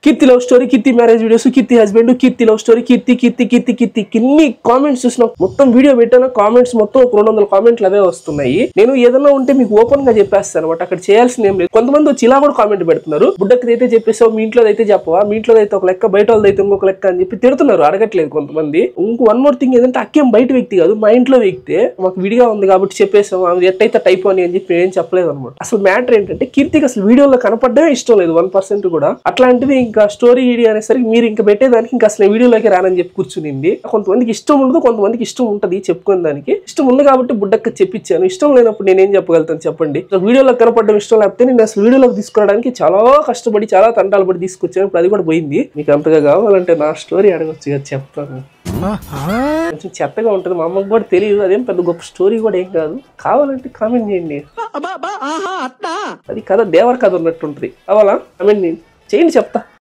కీర్తి love story, కీర్తి marriage videos, కీర్తి husband, కీర్తి love story, కీర్తి కిన్ని comments చూసిన మొత్తం video పెట్టాను. కామెంట్స్ మొత్తం 200 కామెంట్లు అవే వస్తున్నాయి. నేను ఏదన్నా ఉంటే మీకు ఓపెన్ గా చెప్పేస్తాను అనమాట. అక్కడ చేయాల్సిన ఏం లేదు. కొంతమంది వచ్చి ఇలా కూడా కామెంట్ పెడుతున్నారు. బుడ్డకి అయితే చెప్పేసావు, మీ ఇంట్లో అయితే చెప్పవా, మీ ఇంట్లో అయితే ఒక లెక్క, బయట వాళ్ళది అయితే ఇంకొక లెక్క అని చెప్పి తిడుతున్నారు. అడగట్లేదు కొంతమంది. ఇంకో వన్ మోర్ థింగ్ ఏంటంటే అక్కేం బయట వ్యక్తి కాదు, మా ఇంట్లో వ్యక్తే. మాకు విడిగా ఉంది కాబట్టి చెప్పేసాం, అది ఎట్టయితే టైప్ అని చెప్పి ఏం చెప్పలేదు అనమాట. అసలు మ్యాటర్ ఏంటంటే కీర్తికి అసలు వీడియోలో కనపడమే ఇష్టం లేదు 1% కూడా. అట్లాంటిది ఇంకా స్టోరీ వీడియో అనేసరికి మీరు ఇంకా పెట్టేదానికి ఇంకా అసలు వీడియోలోకి రానని చెప్పి కూర్చునింది. కొంతమందికి ఇష్టం ఉండదు, కొంతమందికి ఇష్టం ఉంటది చెప్పుకునే దానికి. ఇష్టం ఉంది కాబట్టి బుడ్డక్క చెప్పించాను. ఇష్టం లేనప్పుడు నేనేం చెప్పగలుగుతాను చెప్పండి. వీడియోలో కనపడడం ఇష్టం లేకపోతే నేను అసలు వీడియోలోకి తీసుకురావడానికి చాలా కష్టపడి చాలా తంటాలు పడి తీసుకొచ్చాను. ఇప్పుడు అది కూడా పోయింది. మీకు అంతగా కావాలంటే నా స్టోరీ అడగొచ్చు కదా, చెప్తాను. కొంచెం చెత్తగా ఉంటుంది, మా అమ్మకి కూడా తెలియదు. అదేం పెద్ద గొప్ప స్టోరీ కూడా ఏం కాదు. కావాలంటే కామెంట్ చేయండి. అది కథ దేవర కథ ఉన్నట్టు ఉంటుంది. కావాలా కామెంట్ చేయండి, చెప్తా.